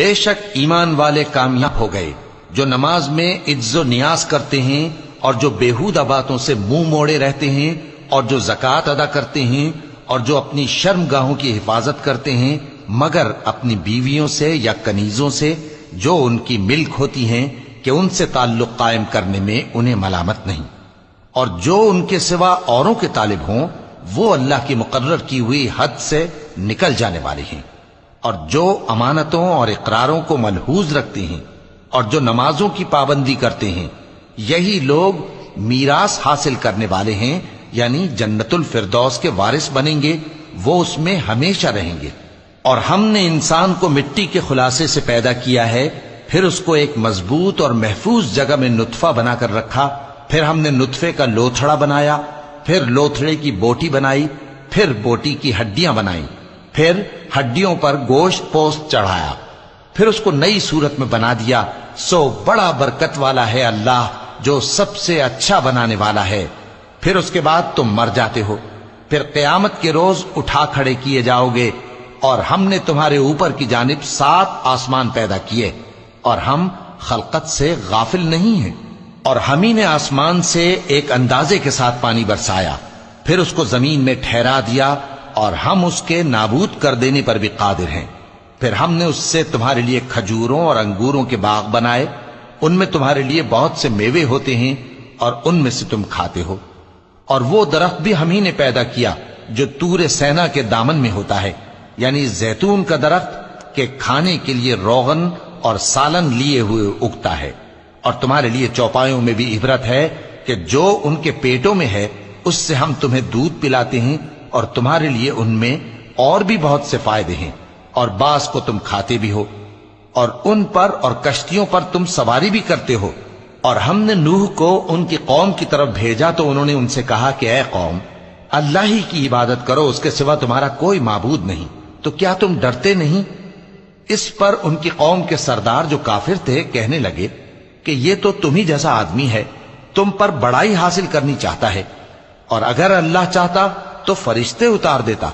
بے شک ایمان والے کامیاب ہو گئے جو نماز میں عجز و نیاز کرتے ہیں اور جو بیہودہ باتوں سے منہ موڑے رہتے ہیں اور جو زکوٰۃ ادا کرتے ہیں اور جو اپنی شرم گاہوں کی حفاظت کرتے ہیں مگر اپنی بیویوں سے یا کنیزوں سے جو ان کی ملک ہوتی ہیں کہ ان سے تعلق قائم کرنے میں انہیں ملامت نہیں، اور جو ان کے سوا اوروں کے طالب ہوں وہ اللہ کی مقرر کی ہوئی حد سے نکل جانے والے ہیں، اور جو امانتوں اور اقراروں کو ملحوظ رکھتے ہیں اور جو نمازوں کی پابندی کرتے ہیں یہی لوگ میراث حاصل کرنے والے ہیں، یعنی جنت الفردوس کے وارث بنیں گے، وہ اس میں ہمیشہ رہیں گے۔ اور ہم نے انسان کو مٹی کے خلاصے سے پیدا کیا ہے، پھر اس کو ایک مضبوط اور محفوظ جگہ میں نطفہ بنا کر رکھا، پھر ہم نے نطفے کا لوتھڑا بنایا، پھر لوتھڑے کی بوٹی بنائی، پھر بوٹی کی ہڈیاں بنائیں، پھر ہڈیوں پر گوشت پوست چڑھایا، پھر اس کو نئی صورت میں بنا دیا۔ سو بڑا برکت والا ہے اللہ جو سب سے اچھا بنانے والا ہے۔ پھر اس کے بعد تم مر جاتے ہو، پھر قیامت کے روز اٹھا کھڑے کیے جاؤ گے، اور ہم نے تمہارے اوپر کی جانب 7 آسمان پیدا کیے، اور ہم خلقت سے غافل نہیں ہیں۔ اور ہم ہی نے آسمان سے ایک اندازے کے ساتھ پانی برسایا، پھر اس کو زمین میں ٹھہرا دیا، اور ہم اس کے نابود کر دینے پر بھی قادر ہیں۔ پھر ہم نے اس سے تمہارے لیے کھجوروں اور انگوروں کے باغ بنائے، ان میں تمہارے لیے بہت سے میوے ہوتے ہیں اور ان میں سے تم کھاتے ہو۔ اور وہ درخت بھی ہم ہی نے پیدا کیا جو طور سینا کے دامن میں ہوتا ہے، یعنی زیتون کا درخت کہ کھانے کے لیے روغن اور سالن لیے ہوئے اگتا ہے۔ اور تمہارے لیے چوپایوں میں بھی عبرت ہے کہ جو ان کے پیٹوں میں ہے اس سے ہم تمہیں دودھ پلاتے ہیں، اور تمہارے لیے ان میں اور بھی بہت سے فائدے ہیں، اور بعض کو تم کھاتے بھی ہو، اور ان پر اور کشتیوں پر تم سواری بھی کرتے ہو۔ اور ہم نے نوح کو ان کی قوم کی طرف بھیجا تو انہوں نے ان سے کہا کہ اے قوم، اللہ ہی کی عبادت کرو، اس کے سوا تمہارا کوئی معبود نہیں، تو کیا تم ڈرتے نہیں؟ اس پر ان کی قوم کے سردار جو کافر تھے کہنے لگے کہ یہ تو تم ہی جیسا آدمی ہے، تم پر بڑائی حاصل کرنی چاہتا ہے، اور اگر اللہ چاہتا تو فرشتے اتار دیتا۔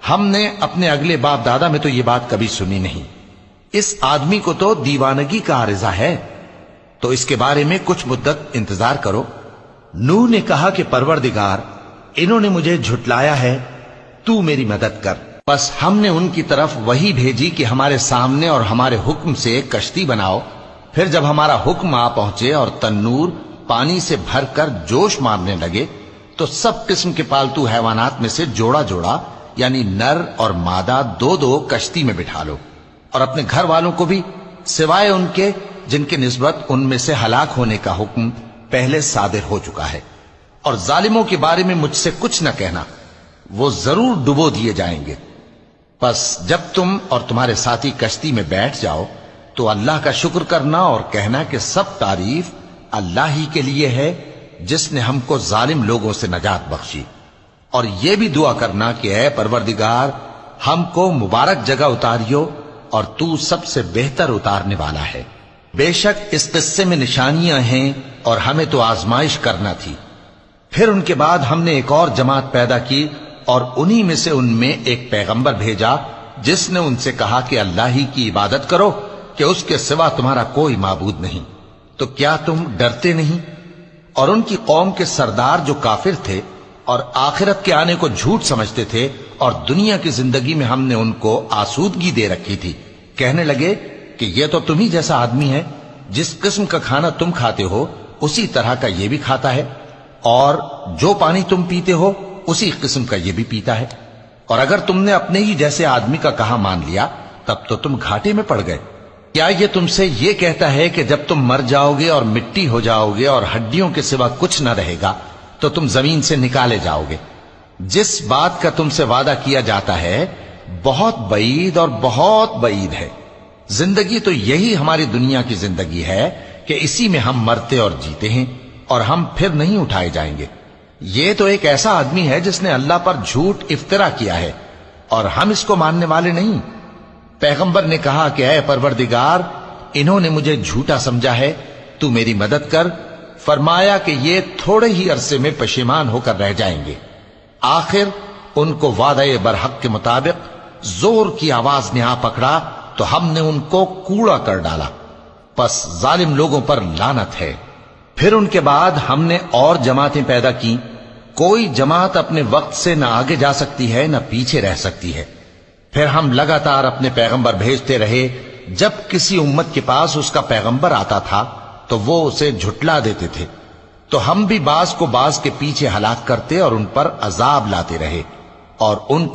ہم نے اپنے اگلے باپ دادا میں تو یہ بات کبھی سنی نہیں، اس آدمی کو تو دیوانگی کا عارضہ ہے، تو اس کے بارے میں کچھ مدت انتظار کرو۔ نوح نے کہا کہ پروردگار، انہوں نے مجھے جھٹلایا ہے، تو میری مدد کر۔ بس ہم نے ان کی طرف وحی بھیجی کہ ہمارے سامنے اور ہمارے حکم سے ایک کشتی بناؤ۔ پھر جب ہمارا حکم آ پہنچے اور تنور پانی سے بھر کر جوش مارنے لگے تو سب قسم کے پالتو حیوانات میں سے جوڑا جوڑا یعنی نر اور مادہ 2 کشتی میں بٹھا لو، اور اپنے گھر والوں کو بھی سوائے ان کے جن کے نسبت ان میں سے ہلاک ہونے کا حکم پہلے صادر ہو چکا ہے۔ اور ظالموں کے بارے میں مجھ سے کچھ نہ کہنا، وہ ضرور ڈبو دیے جائیں گے۔ بس جب تم اور تمہارے ساتھی کشتی میں بیٹھ جاؤ تو اللہ کا شکر کرنا اور کہنا کہ سب تعریف اللہ ہی کے لیے ہے جس نے ہم کو ظالم لوگوں سے نجات بخشی۔ اور یہ بھی دعا کرنا کہ اے پروردگار، ہم کو مبارک جگہ اتاریو اور تو سب سے بہتر اتارنے والا ہے۔ بے شک اس قصے میں نشانیاں ہیں اور ہمیں تو آزمائش کرنا تھی۔ پھر ان کے بعد ہم نے ایک اور جماعت پیدا کی اور انہی میں سے ان میں ایک پیغمبر بھیجا جس نے ان سے کہا کہ اللہ ہی کی عبادت کرو کہ اس کے سوا تمہارا کوئی معبود نہیں، تو کیا تم ڈرتے نہیں؟ اور ان کی قوم کے سردار جو کافر تھے اور آخرت کے آنے کو جھوٹ سمجھتے تھے اور دنیا کی زندگی میں ہم نے ان کو آسودگی دے رکھی تھی، کہنے لگے کہ یہ تو تم ہی جیسا آدمی ہے، جس قسم کا کھانا تم کھاتے ہو اسی طرح کا یہ بھی کھاتا ہے، اور جو پانی تم پیتے ہو اسی قسم کا یہ بھی پیتا ہے، اور اگر تم نے اپنے ہی جیسے آدمی کا کہا مان لیا تب تو تم گھاٹے میں پڑ گئے۔ کیا یہ تم سے یہ کہتا ہے کہ جب تم مر جاؤ گے اور مٹی ہو جاؤ گے اور ہڈیوں کے سوا کچھ نہ رہے گا تو تم زمین سے نکالے جاؤ گے؟ جس بات کا تم سے وعدہ کیا جاتا ہے بہت بعید اور بہت بعید ہے۔ زندگی تو یہی ہماری دنیا کی زندگی ہے کہ اسی میں ہم مرتے اور جیتے ہیں، اور ہم پھر نہیں اٹھائے جائیں گے۔ یہ تو ایک ایسا آدمی ہے جس نے اللہ پر جھوٹ افطرا کیا ہے، اور ہم اس کو ماننے والے نہیں۔ پیغمبر نے کہا کہ اے پروردگار، انہوں نے مجھے جھوٹا سمجھا ہے، تو میری مدد کر۔ فرمایا کہ یہ تھوڑے ہی عرصے میں پشیمان ہو کر رہ جائیں گے۔ آخر ان کو وعدہ برحق کے مطابق زور کی آواز نے آ پکڑا تو ہم نے ان کو کوڑا کر ڈالا، پس ظالم لوگوں پر لعنت ہے۔ پھر ان کے بعد ہم نے اور جماعتیں پیدا کی، کوئی جماعت اپنے وقت سے نہ آگے جا سکتی ہے نہ پیچھے رہ سکتی ہے۔ پھر ہم لگاتار اپنے پیغمبر بھیجتے رہے، جب کسی امت کے پاس اس کا پیغمبر آتا تھا تو وہ اسے جھٹلا دیتے تھے، تو ہم بھی بعض کو بعض کے پیچھے ہلاک کرتے اور ان پر عذاب لاتے رہے، اور ان کو